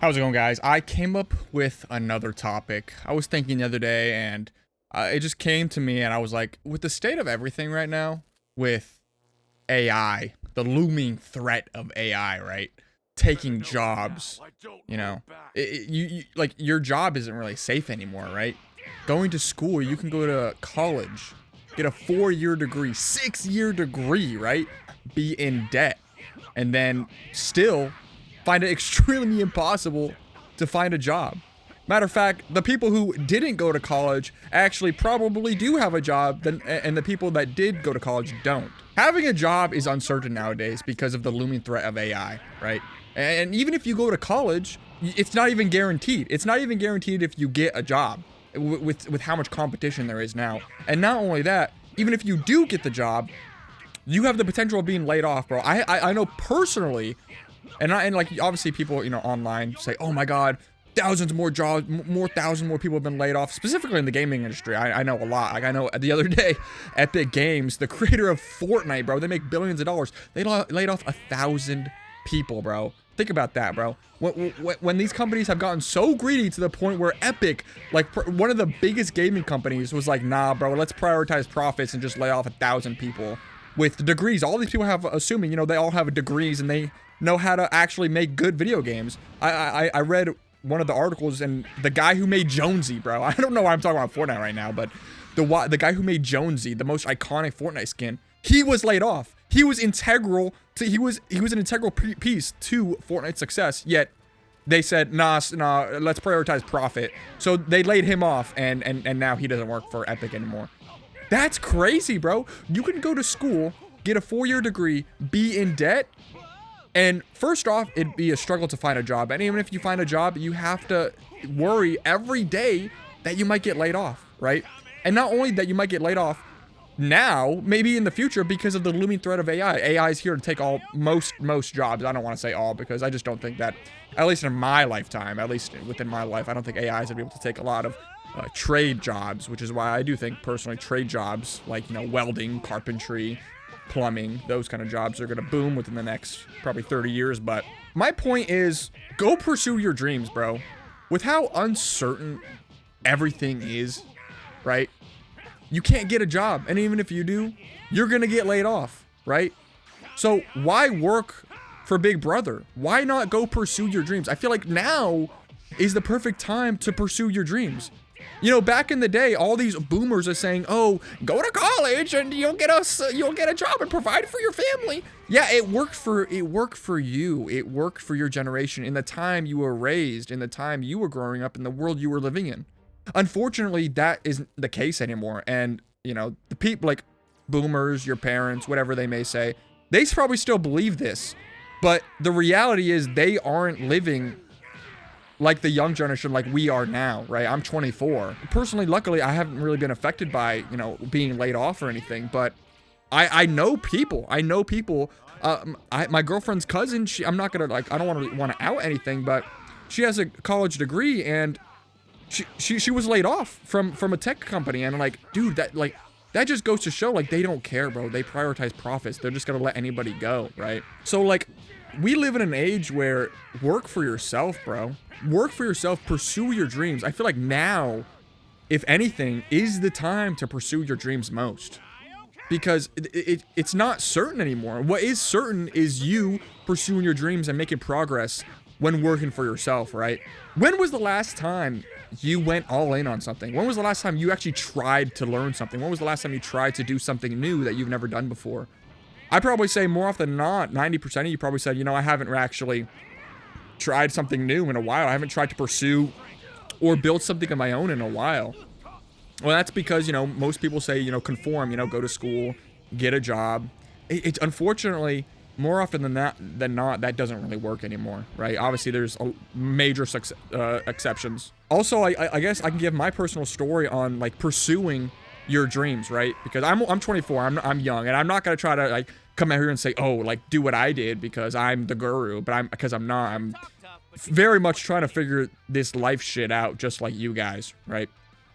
How's it going, guys? I came up with another topic. I was thinking the other day, and it just came to me, and I was like, with the state of everything right now, with AI, the looming threat of AI, right? Taking jobs, you know, like your job isn't really safe anymore, right? Going to school, you can go to college, get a 4-year degree, 6-year degree, right? Be in debt, and then still find it extremely impossible to find a job. Matter of fact, the people who didn't go to college actually probably do have a job, and the people that did go to college don't. Having a job is uncertain nowadays because of the looming threat of AI, right? And even if you go to college, it's not even guaranteed. It's not even guaranteed if you get a job with how much competition there is now. And not only that, even if you do get the job, you have the potential of being laid off, bro. I know personally. And like obviously people, online say, oh my God, thousands more jobs, thousands more people have been laid off, specifically in the gaming industry. I know a lot. Like I know the other day, Epic Games, the creator of Fortnite, bro, they make billions of dollars. They laid off 1,000 people, bro. Think about that, bro. When these companies have gotten so greedy to the point where Epic, like one of the biggest gaming companies, was like, nah, bro, let's prioritize profits and just lay off 1,000 people with degrees. All these people have, assuming, they all have degrees and they know how to actually make good video games. I read one of the articles, and the guy who made Jonesy, bro, I don't know why I'm talking about Fortnite right now, but the guy who made Jonesy, the most iconic Fortnite skin, he was laid off. He was integral to, he was an integral piece to Fortnite's success, yet they said, nah, let's prioritize profit. So they laid him off, and now he doesn't work for Epic anymore. That's crazy, bro. You can go to school, get a 4-year degree, be in debt, and first off, it'd be a struggle to find a job. And even if you find a job, you have to worry every day that you might get laid off, right? And not only that you might get laid off now, maybe in the future, because of the looming threat of AI. AI is here to take most jobs. I don't want to say all, because I just don't think that, at least in my lifetime, at least within my life, I don't think AI is going to be able to take a lot of trade jobs, which is why I do think personally trade jobs like, welding, carpentry, plumbing, those kind of jobs are going to boom within the next probably 30 years. But my point is, go pursue your dreams, bro. With how uncertain everything is, right? You can't get a job. And even if you do, you're going to get laid off, right? So why work for Big Brother? Why not go pursue your dreams? I feel like now is the perfect time to pursue your dreams. Back in the day, all these boomers are saying, oh, go to college and you'll get a job and provide for your family. Yeah, it worked for you. It worked for your generation in the time you were raised, in the time you were growing up, in the world you were living in. Unfortunately, that isn't the case anymore. And, the people like boomers, your parents, whatever they may say, they probably still believe this. But the reality is they aren't living like the young generation like we are now, right? I'm 24. Personally, luckily, I haven't really been affected by, being laid off or anything, but I know people. My girlfriend's cousin, I'm not gonna, I don't want to out anything, but she has a college degree, and she was laid off from a tech company, and dude, that just goes to show, they don't care, bro. They prioritize profits. They're just gonna let anybody go, right? So, we live in an age where work for yourself, bro. Work for yourself, pursue your dreams. I feel like now, if anything, is the time to pursue your dreams most. Because it's not certain anymore. What is certain is you pursuing your dreams and making progress when working for yourself, right? When was the last time you went all in on something? When was the last time you actually tried to learn something? When was the last time you tried to do something new that you've never done before? I'd probably say more often than not, 90% of you probably said, I haven't actually tried something new in a while. I haven't tried to pursue or build something of my own in a while. Well, that's because, most people say, conform, go to school, get a job. It's unfortunately, more often than not, that doesn't really work anymore, right? Obviously, there's a major exceptions. Also, I guess I can give my personal story on, pursuing your dreams, right? Because I'm 24, I'm young, and I'm not gonna try to come out here and say, oh, do what I did because I'm the guru, but I'm not. I'm very much trying to figure this life shit out just like you guys, right?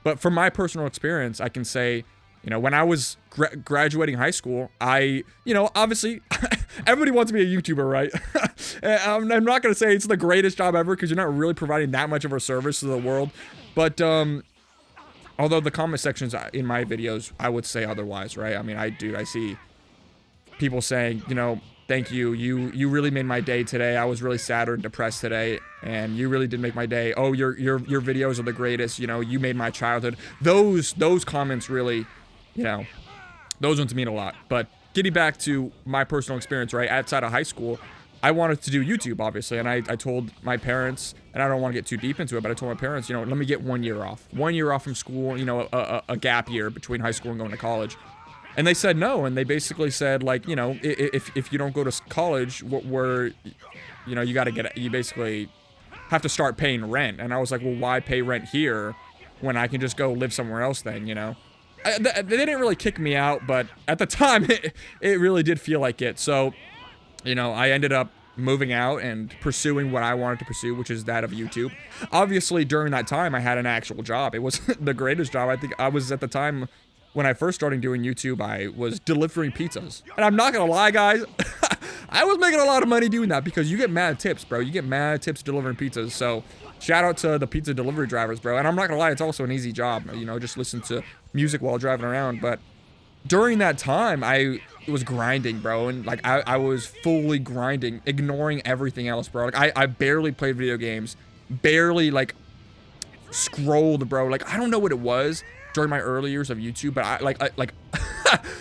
But from my personal experience, I can say, You know, when I was graduating high school, obviously, everybody wants to be a YouTuber, right? I'm not going to say it's the greatest job ever because you're not really providing that much of a service to the world. But although the comment sections in my videos, I would say otherwise, right? I mean, I see people saying, you know, thank you. You really made my day today. I was really sad or depressed today, and you really did make my day. Oh, your videos are the greatest. You know, you made my childhood. Those comments really, you know, those ones mean a lot. But getting back to my personal experience, right? Outside of high school, I wanted to do YouTube, obviously, and I told my parents, and I don't want to get too deep into it, but I told my parents, you know, let me get 1 year off. 1 year off from school, you know, a gap year between high school and going to college. And they said no, and they basically said, like, you know, if you don't go to college, you know, you basically have to start paying rent. And I was like, well, why pay rent here when I can just go live somewhere else then, you know? They didn't really kick me out, but at the time, it really did feel like it. So, you know, I ended up moving out and pursuing what I wanted to pursue, which is that of YouTube. Obviously, during that time, I had an actual job. It was the greatest job. I think I was at the time, when I first started doing YouTube, I was delivering pizzas. And I'm not gonna lie, guys, I was making a lot of money doing that because you get mad tips, bro. You get mad tips delivering pizzas. So shout out to the pizza delivery drivers, bro. And I'm not gonna lie, it's also an easy job. You know, just listen to music while driving around. But during that time, I was grinding, bro. And like, I was fully grinding, ignoring everything else, bro. Like, I barely played video games, barely like scrolled, bro. Like, I don't know what it was during my early years of YouTube, but I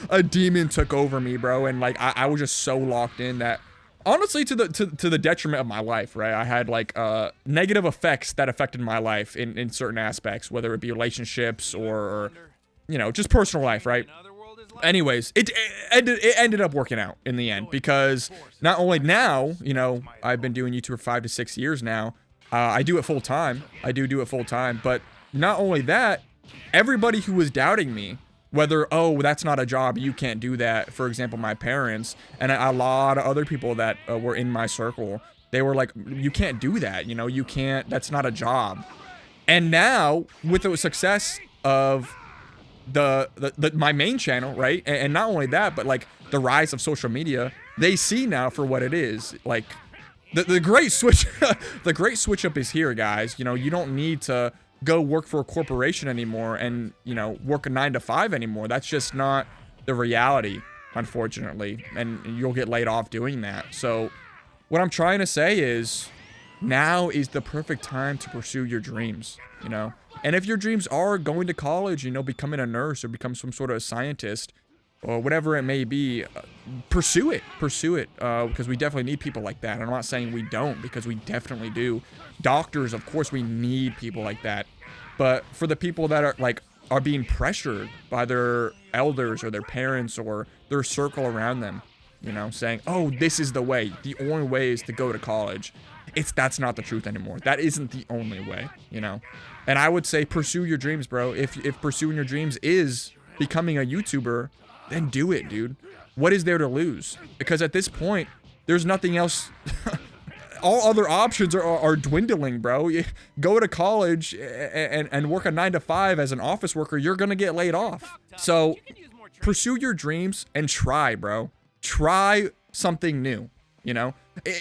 a demon took over me, bro, and like I was just so locked in that, honestly, to the detriment of my life, right? I had like negative effects that affected my life in certain aspects, whether it be relationships or you know, just personal life, right? Anyways, it ended up working out in the end because not only now, you know, I've been doing YouTube for 5 to 6 years now. I do it full time. I do it full time, but not only that, everybody who was doubting me, whether, oh, that's not a job, you can't do that. For example, my parents and a lot of other people that were in my circle, they were like, you can't do that. You know, you can't, that's not a job. And now with the success of my main channel, right? And not only that, but like the rise of social media, they see now for what it is. Like the great switch, the great switch up is here, guys. You know, you don't need to go work for a corporation anymore and, you know, work a 9 to 5 anymore. That's just not the reality, unfortunately. And you'll get laid off doing that. So what I'm trying to say is now is the perfect time to pursue your dreams, you know? And if your dreams are going to college, you know, becoming a nurse or become some sort of scientist or whatever it may be, pursue it, because we definitely need people like that. And I'm not saying we don't, because we definitely do. Doctors, of course, we need people like that. But for the people that are being pressured by their elders or their parents or their circle around them, you know, saying, oh, this is the way. The only way is to go to college. That's not the truth anymore. That isn't the only way, you know. And I would say pursue your dreams, bro. If pursuing your dreams is becoming a YouTuber, then do it, dude. What is there to lose? Because at this point, there's nothing else. All other options are dwindling, bro. You go to college and work a 9 to 5 as an office worker, you're gonna get laid off. So pursue your dreams and try, bro. Try something new, you know?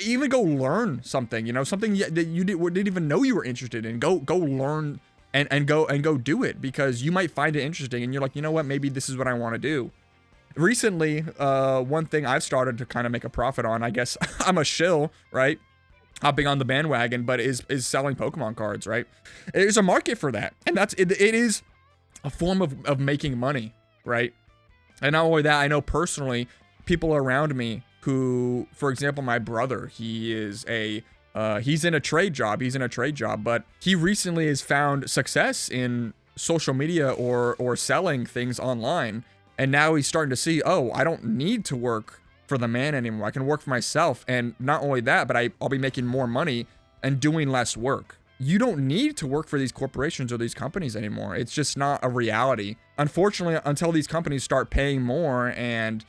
Even go learn something, you know, something that you didn't even know you were interested in. Go learn and go do it, because you might find it interesting and you're like, you know what, maybe this is what I want to do. Recently, one thing I've started to kind of make a profit on, I guess I'm a shill, right? Hopping on the bandwagon, but is selling Pokemon cards, right? There's a market for that. And it is a form of making money, right? And not only that, I know personally people around me who, for example, my brother, he's in a trade job, but he recently has found success in social media or selling things online. And now he's starting to see, oh, I don't need to work for the man anymore. I can work for myself. And not only that, but I'll be making more money and doing less work. You don't need to work for these corporations or these companies anymore. It's just not a reality. Unfortunately, until these companies start paying more and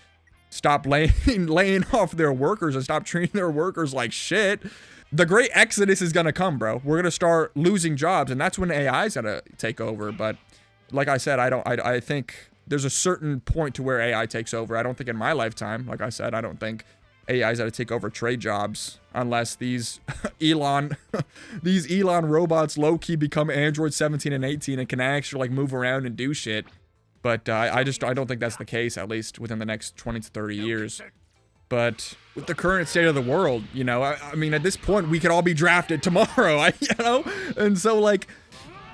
stop laying off their workers and stop treating their workers like shit, the great exodus is going to come, bro. We're going to start losing jobs, and that's when AI is going to take over. But like I said, I think there's a certain point to where AI takes over. I don't think in my lifetime, like I said, I don't think AI's got to take over trade jobs unless these Elon robots low-key become Android 17 and 18 and can actually like move around and do shit. But I don't think that's the case, at least within the next 20 to 30 years. But with the current state of the world, you know, I mean, at this point, we could all be drafted tomorrow, you know? And so, like,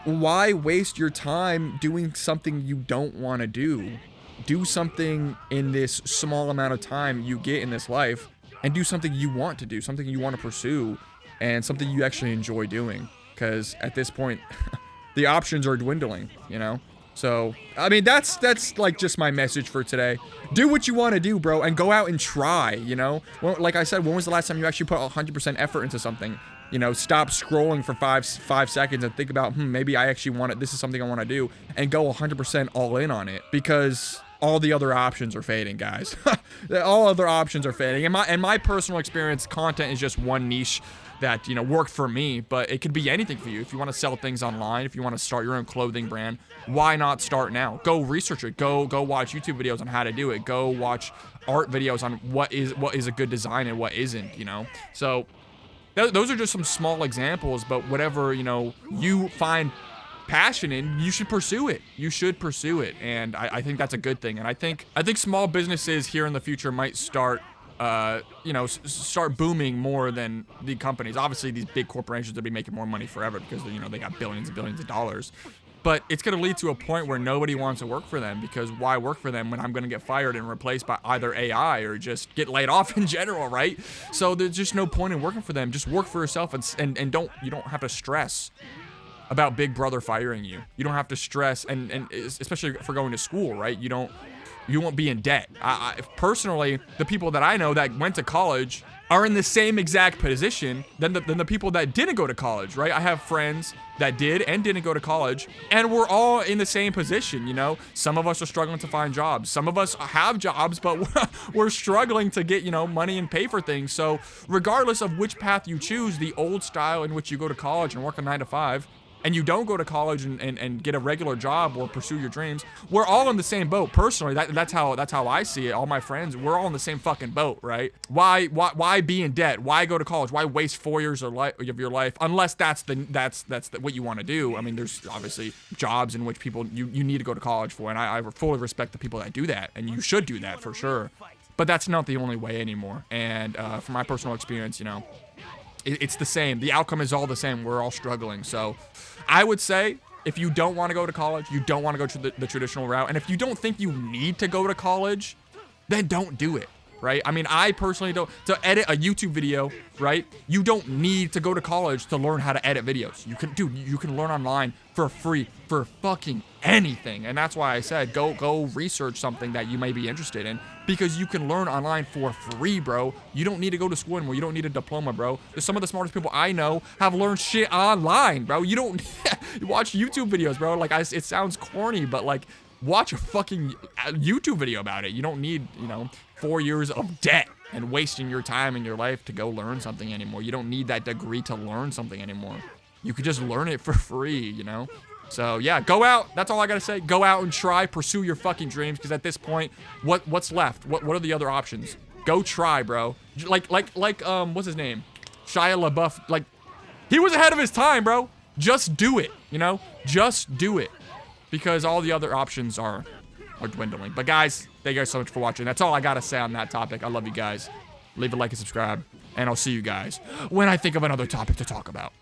why waste your time doing something you don't want to do? Do something in this small amount of time you get in this life, and do something you want to do, something you want to pursue, and something you actually enjoy doing. Because at this point, the options are dwindling, you know? So, I mean, that's like just my message for today. Do what you want to do, bro, and go out and try, you know? Well, like I said, when was the last time you actually put 100% effort into something? You know, stop scrolling for five seconds and think about, maybe I actually want it. This is something I want to do, and go 100% all in on it, because all the other options are fading, guys. All other options are fading. In my personal experience, content is just one niche that, you know, worked for me, but it could be anything for you. If you want to sell things online, if you want to start your own clothing brand, why not start now? Go research it. Go watch YouTube videos on how to do it. Go watch art videos on what is a good design and what isn't, you know? So those are just some small examples, but whatever, you know, you find passion in, you should pursue it. You should pursue it. And I think that's a good thing. And I think small businesses here in the future might start you know, start booming more than the companies. Obviously, these big corporations will be making more money forever because, you know, they got billions and billions of dollars. But it's going to lead to a point where nobody wants to work for them, because why work for them when I'm going to get fired and replaced by either AI or just get laid off in general, right? So there's just no point in working for them. Just work for yourself, and you don't have to stress about Big Brother firing you. You don't have to stress, and especially for going to school, right? You won't be in debt. Personally, the people that I know that went to college are in the same exact position than the people that didn't go to college, right? I have friends that did and didn't go to college, and we're all in the same position, you know? Some of us are struggling to find jobs. Some of us have jobs, but we're struggling to get, you know, money and pay for things. So regardless of which path you choose, the old style in which you go to college and work a 9 to 5, and you don't go to college and get a regular job or pursue your dreams, we're all in the same boat. Personally, that's how I see it. All my friends, we're all in the same fucking boat, right? Why be in debt? Why go to college? Why waste 4 years of your life? Unless that's what you want to do. I mean, there's obviously jobs in which people you need to go to college for, and I fully respect the people that do that, and you should do that for sure. But that's not the only way anymore. And from my personal experience, you know, it's the same. The outcome is all the same. We're all struggling. So I would say, if you don't want to go to college, you don't want to go to the traditional route, and if you don't think you need to go to college, then don't do it, right? I mean, I personally don't. To edit a YouTube video, right? You don't need to go to college to learn how to edit videos. You can learn online for free for fucking anything. And that's why I said go research something that you may be interested in, because you can learn online for free, bro. You don't need to go to school anymore. You don't need a diploma, bro. Some of the smartest people I know have learned shit online, bro. You don't you watch YouTube videos, bro. Like, it sounds corny, but like, watch a fucking YouTube video about it. You don't need, you know, 4 years of debt and wasting your time and your life to go learn something anymore. You don't need that degree to learn something anymore. You could just learn it for free, you know? So yeah, go out. That's all I gotta say. Go out and try, pursue your fucking dreams, because at this point, what's left? What are the other options? Go try, bro. Like what's his name? Shia LaBeouf. Like, he was ahead of his time, bro. Just do it, you know? Just do it. Because all the other options are dwindling. But guys, thank you guys so much for watching. That's all I gotta say on that topic. I love you guys. Leave a like and subscribe, and I'll see you guys when I think of another topic to talk about.